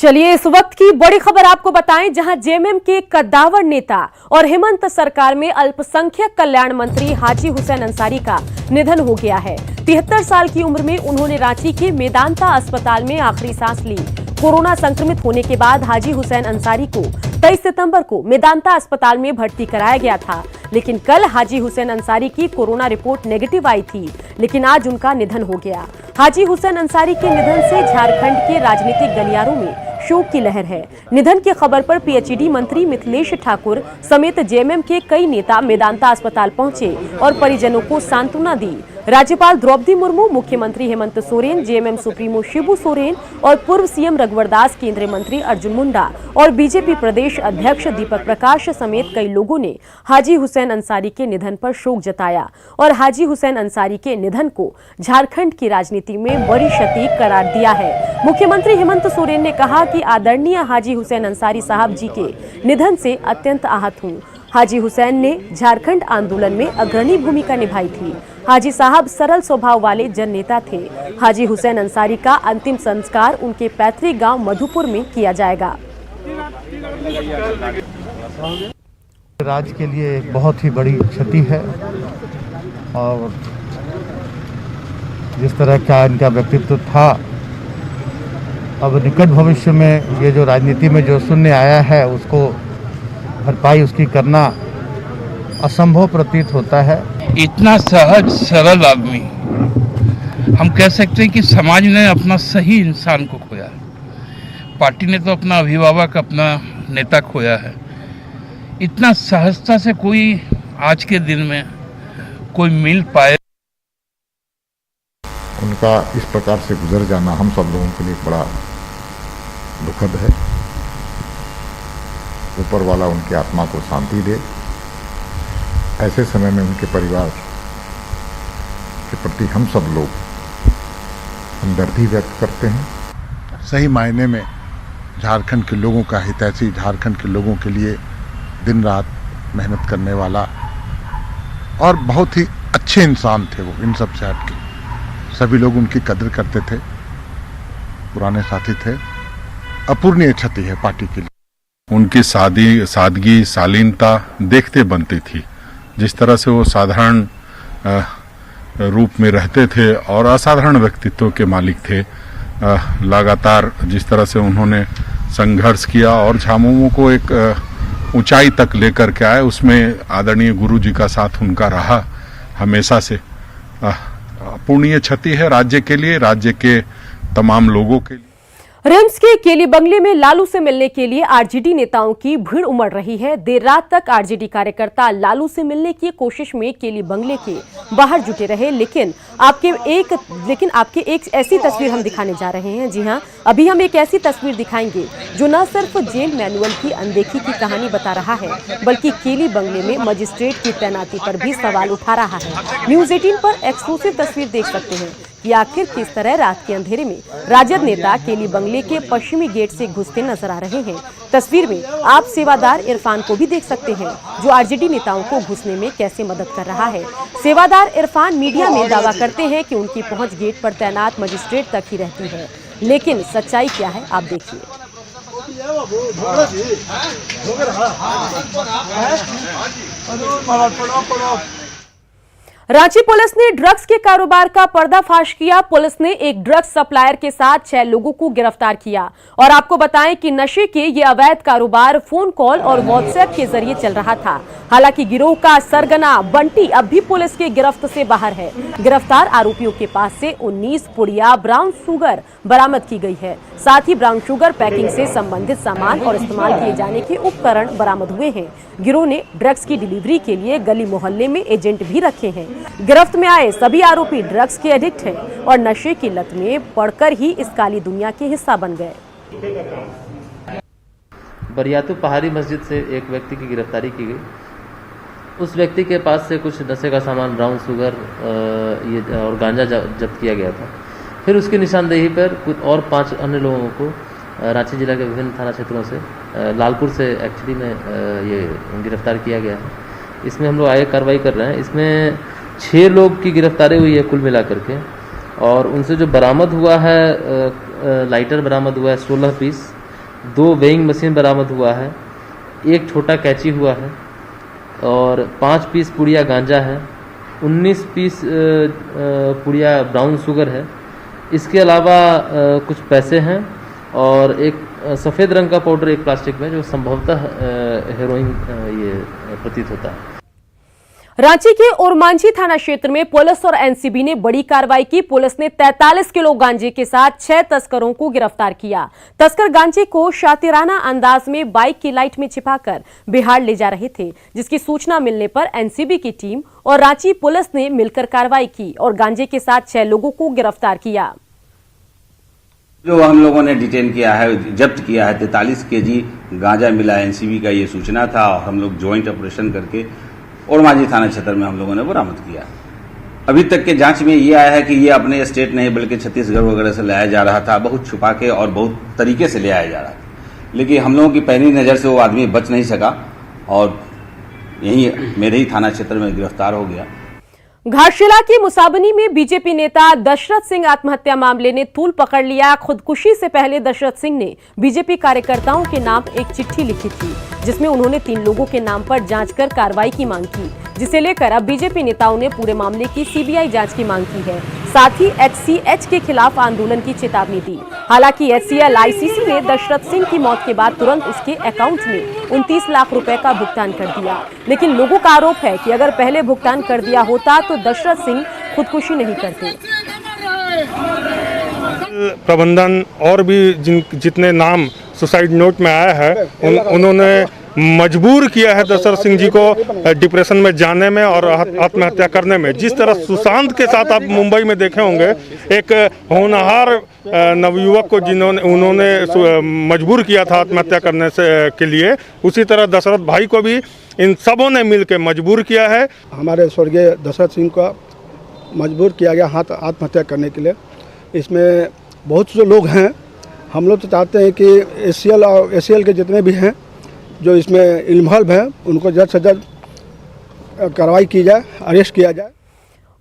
चलिए इस वक्त की बड़ी खबर आपको बताएं, जहां जेएमएम के कद्दावर नेता और हेमंत सरकार में अल्पसंख्यक कल्याण मंत्री हाजी हुसैन अंसारी का निधन हो गया है। 73 साल की उम्र में उन्होंने रांची के मेदांता अस्पताल में आखिरी सांस ली। कोरोना संक्रमित होने के बाद हाजी हुसैन अंसारी को 23 सितंबर को मेदांता अस्पताल में भर्ती कराया गया था, लेकिन कल हाजी हुसैन अंसारी की कोरोना रिपोर्ट नेगेटिव आई थी, लेकिन आज उनका निधन हो गया। हाजी हुसैन अंसारी के निधन से झारखंड के राजनीतिक गलियारों में शोक की लहर है। निधन की खबर पर पीएचईडी मंत्री मिथिलेश ठाकुर समेत जेएमएम के कई नेता मेदांता अस्पताल पहुंचे और परिजनों को सांत्वना दी। राज्यपाल द्रौपदी मुर्मू, मुख्यमंत्री हेमंत सोरेन, जेएमएम सुप्रीमो शिबू सोरेन और पूर्व सीएम रघुवर दास, केंद्रीय मंत्री अर्जुन मुंडा और बीजेपी प्रदेश अध्यक्ष दीपक प्रकाश समेत कई लोगों ने हाजी हुसैन अंसारी के निधन पर शोक जताया और हाजी हुसैन अंसारी के निधन को झारखंड की राजनीति में बड़ी क्षति करार दिया है। मुख्यमंत्री हेमंत सोरेन ने कहा कि आदरणीय हाजी हुसैन अंसारी साहब जी के निधन से अत्यंत आहत हूं। हाजी हुसैन ने झारखंड आंदोलन में अग्रणी भूमिका निभाई थी। हाजी साहब सरल स्वभाव वाले जननेता थे। हाजी हुसैन अंसारी का अंतिम संस्कार उनके पैतृक गांव मधुपुर में किया जाएगा। राज्य के लिए एक बहुत ही बड़ी क्षति है और जिस तरह का इनका व्यक्तित्व था, अब निकट भविष्य में ये जो राजनीति में जो शून्य आया है उसको भरपाई उसकी करना असंभव प्रतीत होता है। इतना सहज सरल आदमी, हम कह सकते हैं कि समाज ने अपना सही इंसान को खोया है। पार्टी ने तो अपना अभिभावक, अपना नेता खोया है। इतना सहजता से कोई आज के दिन में कोई मिल पाए। उनका इस प्रकार से गुजर जाना हम सब लोगों के लिए बड़ा दुखद है। ऊपर वाला उनकी आत्मा को शांति दे। ऐसे समय में उनके परिवार के प्रति हम सब लोग हमदर्दी व्यक्त करते हैं। सही मायने में झारखंड के लोगों का हितैषी, झारखंड के लोगों के लिए दिन रात मेहनत करने वाला और बहुत ही अच्छे इंसान थे वो। इन सब से हटके सभी लोग उनकी कदर करते थे, पुराने साथी थे। अपूर्णीय क्षति है पार्टी के लिए। उनकी सादगी, शालीनता देखते बनती थी। जिस तरह से वो साधारण रूप में रहते थे और असाधारण व्यक्तित्व के मालिक थे। लगातार जिस तरह से उन्होंने संघर्ष किया और झामुमो को एक ऊंचाई तक लेकर के आए, उसमें आदरणीय गुरु जी का साथ उनका रहा हमेशा से। अपूर्णीय क्षति है राज्य के लिए, राज्य के तमाम लोगों के लिए। रिम्स के केली बंगले में लालू से मिलने के लिए आरजेडी नेताओं की भीड़ उमड़ रही है। देर रात तक आरजेडी कार्यकर्ता लालू से मिलने की कोशिश में केली बंगले के बाहर जुटे रहे, लेकिन आपके एक ऐसी तस्वीर हम दिखाने जा रहे हैं। जी हां, अभी हम एक ऐसी तस्वीर दिखाएंगे जो न सिर्फ जेल मैनुअल की अनदेखी की कहानी बता रहा है, बल्कि केली बंगले में मजिस्ट्रेट की तैनाती पर भी सवाल उठा रहा है। न्यूज 18 पर एक्सक्लूसिव तस्वीर देख सकते हैं कि आखिर किस तरह रात के अंधेरे में राजद नेता केली बंगले के पश्चिमी गेट से घुसते नजर आ रहे हैं। तस्वीर में आप सेवादार इरफान को भी देख सकते हैं, जो आरजेडी नेताओं को घुसने में कैसे मदद कर रहा है। सेवादार इरफान मीडिया में दावा करते हैं कि उनकी पहुंच गेट पर तैनात मजिस्ट्रेट तक ही रहती है, लेकिन सच्चाई क्या है आप देखिए। रांची पुलिस ने ड्रग्स के कारोबार का पर्दाफाश किया। पुलिस ने एक ड्रग्स सप्लायर के साथ 6 लोगों को गिरफ्तार किया और आपको बताएं कि नशे के ये अवैध कारोबार फोन कॉल और व्हाट्सएप के जरिए चल रहा था। हालांकि गिरोह का सरगना बंटी अब भी पुलिस के गिरफ्त से बाहर है। गिरफ्तार आरोपियों के पास से 19 पुड़िया ब्राउन शुगर बरामद की गई है। साथ ही ब्राउन शुगर पैकिंग से संबंधित सामान और इस्तेमाल किए जाने के उपकरण बरामद हुए हैं। गिरोह ने ड्रग्स की डिलीवरी के लिए गली मोहल्ले में एजेंट भी रखे हैं। गिरफ्त में आए सभी आरोपी ड्रग्स के एडिक्ट हैं और नशे की लत में पड़कर ही इस काली दुनिया के हिस्सा बन गए। बरियातू पहाड़ी मस्जिद से एक व्यक्ति की गिरफ्तारी की गई। उस व्यक्ति के पास से कुछ नशे का सामान, ब्राउन शुगर और गांजा जब्त किया गया था। फिर उसकी निशानदेही पर कुछ और 5 अन्य लोगों को रांची जिला के विभिन्न थाना क्षेत्रों से, लालपुर से एक्चुअली में ये गिरफ्तार किया गया है। इसमें हम लोग आगे कार्रवाई कर रहे हैं। इसमें 6 लोग की गिरफ्तारी हुई है कुल मिलाकर के, और उनसे जो बरामद हुआ है लाइटर बरामद हुआ है 16 पीस, 2 वेइंग मशीन बरामद हुआ है, 1 छोटा कैंची हुआ है और 5 पीस पुड़िया गांजा है, 19 पीस पुड़िया ब्राउन शुगर है। इसके अलावा कुछ पैसे हैं और एक सफ़ेद रंग का पाउडर एक प्लास्टिक में, जो संभवतः हेरोइन ये प्रतीत होता है। रांची के ओरमांझी थाना क्षेत्र में पुलिस और एनसीबी ने बड़ी कार्रवाई की। पुलिस ने 43 किलो गांजे के साथ 6 तस्करों को गिरफ्तार किया। तस्कर गांजे को शातिराना अंदाज में बाइक की लाइट में छिपाकर बिहार ले जा रहे थे, जिसकी सूचना मिलने पर एनसीबी की टीम और रांची पुलिस ने मिलकर कार्रवाई की और गांजे के साथ 6 लोगों को गिरफ्तार किया। जो हम लोगों ने डिटेन किया है, जब्त किया है, 43 केजी गांजा मिला। एनसीबी का ये सूचना था और हम लोग ज्वाइंट ऑपरेशन करके ओरमांझी थाना क्षेत्र में हम लोगों ने बरामद किया। अभी तक के जांच में ये आया है कि ये अपने स्टेट नहीं बल्कि छत्तीसगढ़ वगैरह से लाया जा रहा था, बहुत छुपा के और बहुत तरीके से ले आया जा रहा था। लेकिन हम लोगों की पहली नज़र से वो आदमी बच नहीं सका और यही मेरे ही थाना क्षेत्र में गिरफ्तार हो गया। घाटशिला की मुसाबनी में बीजेपी नेता दशरथ सिंह आत्महत्या मामले ने तूल पकड़ लिया। खुदकुशी से पहले दशरथ सिंह ने बीजेपी कार्यकर्ताओं के नाम एक चिट्ठी लिखी थी, जिसमें उन्होंने 3 लोगों के नाम पर जांच कर कार्रवाई की मांग की, जिसे लेकर अब बीजेपी नेताओं ने पूरे मामले की सीबीआई जांच की मांग की है। साथ ही एचसीएच के खिलाफ आंदोलन की चेतावनी दी। हालांकि एचसीएल आईसीसी ने दशरथ सिंह की मौत के बाद तुरंत उसके अकाउंट में 29 लाख रुपए का भुगतान कर दिया, लेकिन लोगों का आरोप है कि अगर पहले भुगतान कर दिया होता तो दशरथ सिंह खुदकुशी नहीं करते। प्रबंधन और भी जितने नाम सुसाइड नोट में आया है उन्होंने मजबूर किया है दशरथ सिंह जी को डिप्रेशन में जाने में और आत्महत्या करने में। जिस तरह सुशांत के साथ आप मुंबई में देखे होंगे, एक होनहार नवयुवक को उन्होंने मजबूर किया था आत्महत्या करने के लिए, उसी तरह दशरथ भाई को भी इन सबों ने मिलकर मजबूर किया है। हमारे स्वर्गीय दशरथ सिंह को मजबूर किया गया आत्महत्या करने के लिए। इसमें बहुत से लोग हैं। हम लोग तो चाहते हैं कि एसीएल के जितने भी हैं जो इसमें इन्वॉल्व हैं उनको जल्द से जल्द कार्रवाई की जाए, अरेस्ट किया जाए।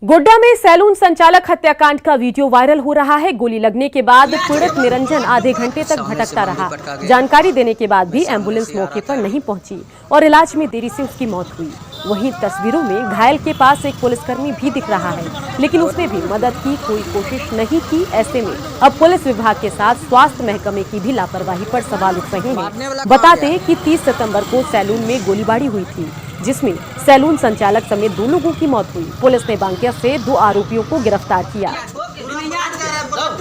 गोड्डा में सैलून संचालक हत्याकांड का वीडियो वायरल हो रहा है। गोली लगने के बाद पीड़ित निरंजन आधे घंटे तक भटकता रहा। जानकारी देने के बाद भी एम्बुलेंस मौके पर नहीं पहुंची और इलाज में देरी से उसकी मौत हुई। वहीं तस्वीरों में घायल के पास एक पुलिसकर्मी भी दिख रहा है, लेकिन उसने भी मदद की कोई कोशिश नहीं की। ऐसे में अब पुलिस विभाग के साथ स्वास्थ्य महकमे की भी लापरवाही पर सवाल उठ रहे हैं। बता दें कि 30 सितंबर को सैलून में गोलीबारी हुई थी, जिसमें सैलून संचालक समेत 2 लोगों की मौत हुई। पुलिस ने बांकिया से 2 आरोपियों को गिरफ्तार किया।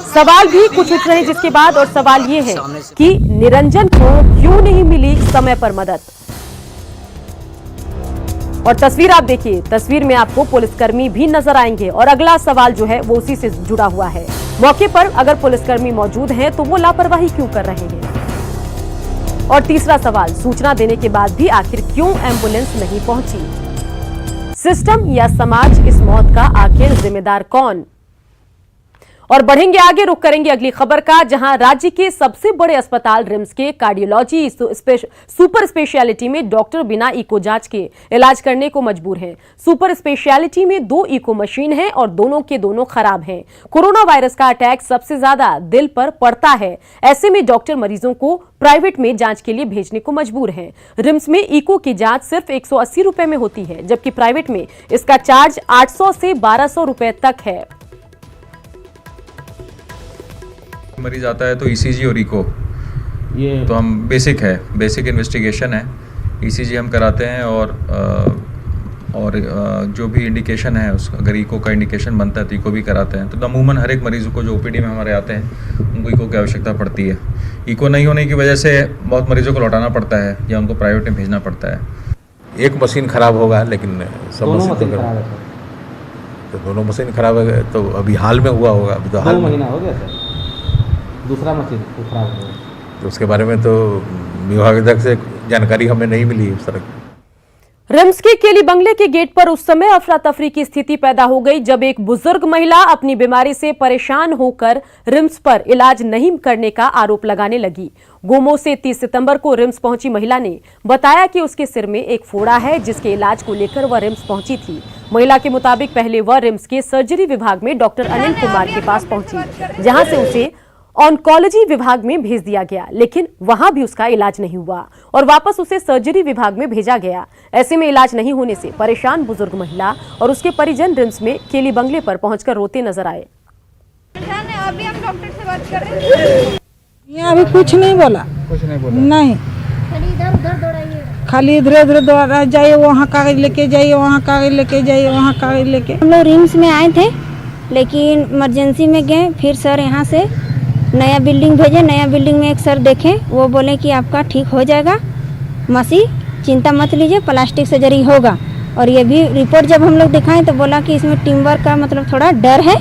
सवाल भी कुछ उठ रहे हैं जिसके बाद, और सवाल ये है कि निरंजन को क्यों नहीं मिली समय पर मदद। और तस्वीर आप देखिए, तस्वीर में आपको पुलिसकर्मी भी नजर आएंगे और अगला सवाल जो है वो उसी से जुड़ा हुआ है। मौके पर अगर पुलिसकर्मी मौजूद हैं तो वो लापरवाही क्यों कर रहे हैं। और तीसरा सवाल, सूचना देने के बाद भी आखिर क्यों एम्बुलेंस नहीं पहुंची। सिस्टम या समाज इस मौत का आखिर जिम्मेदार कौन। और बढ़ेंगे आगे, रुख करेंगे अगली खबर का, जहां राज्य के सबसे बड़े अस्पताल रिम्स के कार्डियोलॉजी सुपर स्पेशलिटी में डॉक्टर बिना इको जांच के इलाज करने को मजबूर हैं। सुपर स्पेशलिटी में 2 इको मशीन हैं और दोनों के दोनों खराब हैं। कोरोना वायरस का अटैक सबसे ज्यादा दिल पर पड़ता है। ऐसे में डॉक्टर मरीजों को प्राइवेट में जांच के लिए भेजने को मजबूर हैं। रिम्स में इको की जांच सिर्फ 180 रुपए में होती है, जबकि प्राइवेट में इसका चार्ज 800 से 1200 रुपए तक है। मरीज आता है तो ईसीजी और इको ये तो हम बेसिक इन्वेस्टिगेशन है। ईसीजी हम कराते हैं और जो भी इंडिकेशन है उस अगर इको का इंडिकेशन बनता है तो इको भी कराते हैं। तो अमूमन हर एक मरीज को जो ओपीडी में हमारे आते हैं उनको इको की आवश्यकता पड़ती है। इको नहीं होने की वजह से बहुत मरीजों को लौटाना पड़ता है या उनको प्राइवेट में भेजना पड़ता है। एक मशीन खराब होगा लेकिन सब मशीन तो दोनों मशीन खराब है। तो अभी हाल में हुआ होगा, अभी तो हाल 2 महीना हो गया सर, दूसरा मशीन खराब हो गया। तो उसके बारे में तो विभाग तक से जानकारी हमें नहीं मिली उस तरह। रिम्स के केली बंगले के गेट पर उस समय अफरा तफरी की स्थिति पैदा हो गई जब एक बुजुर्ग महिला अपनी बीमारी से परेशान होकर रिम्स पर इलाज नहीं करने का आरोप लगाने लगी। गोमो से 30 सितंबर को रिम्स पहुंची महिला ने बताया कि उसके सिर में एक फोड़ा है, जिसके इलाज को लेकर वह रिम्स पहुंची थी। महिला के मुताबिक पहले वह रिम्स के सर्जरी विभाग में डॉक्टर अनिल कुमार के पास पहुंची, जहां से उसे ऑन्कोलॉजी विभाग में भेज दिया गया, लेकिन वहां भी उसका इलाज नहीं हुआ और वापस उसे सर्जरी विभाग में भेजा गया। ऐसे में इलाज नहीं होने से परेशान बुजुर्ग महिला और उसके परिजन रिम्स में केली बंगले पर पहुंचकर रोते नजर आए। अभी हम डॉक्टर से बात कर रहे हैं। यहाँ अभी कुछ नहीं बोला, नहीं, खाली इधर उधर दौड़ाइए, खाली इधर उधर दौड़ा जाइए, वहाँ कागज लेके जाइए, वहाँ कागज लेके जाइए, वहाँ कागज लेके। हम लोग रिम्स में आए थे, लेकिन इमरजेंसी में गए। फिर सर यहाँ से नया बिल्डिंग भेजे। नया बिल्डिंग में एक सर देखे, वो बोले कि आपका ठीक हो जाएगा, मसी चिंता मत लीजिए, प्लास्टिक सर्जरी होगा। और ये भी रिपोर्ट जब हम लोग दिखाएं तो बोला कि इसमें टिम्बर का मतलब थोड़ा डर है,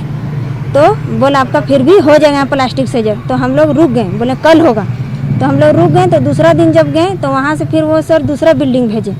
तो बोला आपका फिर भी हो जाएगा प्लास्टिक सर्जरी। तो हम लोग रुक गए, बोले कल होगा। तो हम लोग रुक गए। तो दूसरा दिन जब गए तो वहाँ से फिर वो सर दूसरा बिल्डिंग भेजे।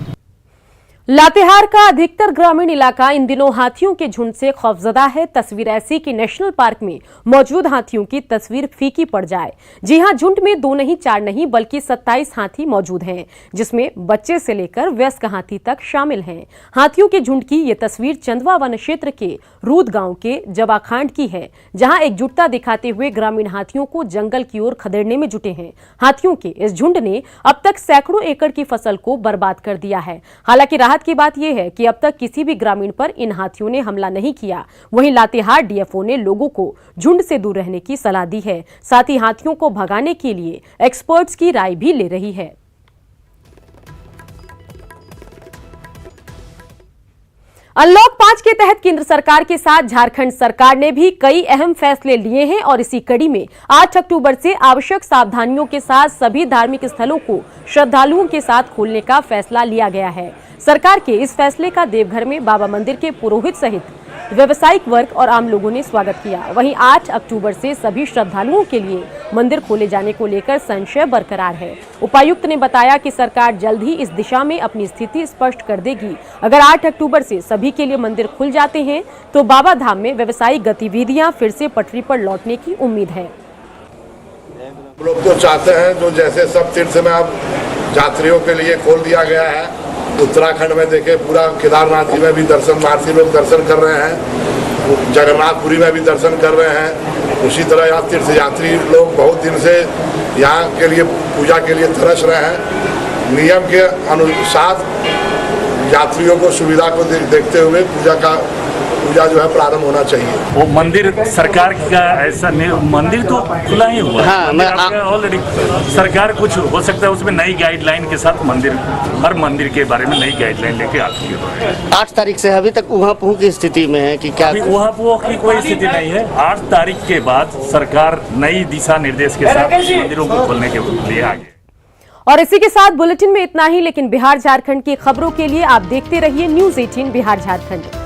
लातेहार का अधिकतर ग्रामीण इलाका इन दिनों हाथियों के झुंड से खौफजदा है। तस्वीर ऐसी कि नेशनल पार्क में मौजूद हाथियों की तस्वीर फीकी पड़ जाए। जी हां, झुंड में 2 नहीं 4 नहीं बल्कि 27 हाथी मौजूद हैं, जिसमें बच्चे से लेकर वयस्क हाथी तक शामिल हैं। हाथियों के झुंड की ये तस्वीर चंदवा वन क्षेत्र के रूद गांव के जवाखांड की है, जहां एकजुटता दिखाते हुए ग्रामीण हाथियों को जंगल की ओर खदेड़ने में जुटे हैं। हाथियों के इस झुंड ने अब तक सैकड़ों एकड़ की फसल को बर्बाद कर दिया है। हालांकि राहत की बात यह है कि अब तक किसी भी ग्रामीण पर इन हाथियों ने हमला नहीं किया। वहीं लातेहार डीएफओ ने लोगों को झुंड से दूर रहने की सलाह दी है। साथ ही हाथियों को भगाने के लिए एक्सपर्ट्स की राय भी ले रही है। अनलॉक 5 के तहत केंद्र सरकार के साथ झारखंड सरकार ने भी कई अहम फैसले लिए हैं और इसी कड़ी में 8 अक्टूबर से आवश्यक सावधानियों के साथ सभी धार्मिक स्थलों को श्रद्धालुओं के साथ खोलने का फैसला लिया गया है। सरकार के इस फैसले का देवघर में बाबा मंदिर के पुरोहित सहित व्यावसायिक वर्ग और आम लोगों ने स्वागत किया। वहीं 8 अक्टूबर से सभी श्रद्धालुओं के लिए मंदिर खोले जाने को लेकर संशय बरकरार है। उपायुक्त ने बताया कि सरकार जल्द ही इस दिशा में अपनी स्थिति स्पष्ट कर देगी। अगर 8 अक्टूबर से सभी के लिए मंदिर खुल जाते हैं तो बाबा धाम में व्यावसायिक गतिविधियां फिर से पटरी पर लौटने की उम्मीद है। लोग तो चाहते हैं जो जैसे सब तीर्थ में अब यात्रियों के लिए खोल दिया गया है। उत्तराखंड में देखे पूरा केदारनाथ जी में भी दर्शनार्थी लोग दर्शन कर रहे हैं, जगन्नाथपुरी में भी दर्शन कर रहे हैं। उसी तरह यहाँ तीर्थ यात्री लोग बहुत दिन से यहाँ के लिए पूजा के लिए तरस रहे हैं। नियम के अनुसार यात्रियों को सुविधा को देखते हुए पूजा जो है प्रारंभ होना चाहिए। वो मंदिर सरकार का ऐसा नहीं, मंदिर तो खुला ही हुआ है। हाँ, ऑलरेडी सरकार कुछ हो सकता है उसमें नई गाइडलाइन के साथ मंदिर, हर मंदिर के बारे में नई गाइडलाइन लेके आती है। 8 तारीख से अभी तक उहापोह की स्थिति में है कि क्या? उहापोह की कोई स्थिति नहीं है। 8 तारीख के बाद सरकार नई दिशा निर्देश के साथ मंदिरों को खोलने के लिए आगे। और इसी के साथ बुलेटिन में इतना ही, लेकिन बिहार झारखंड की खबरों के लिए आप देखते रहिए न्यूज़ 18 बिहार झारखंड।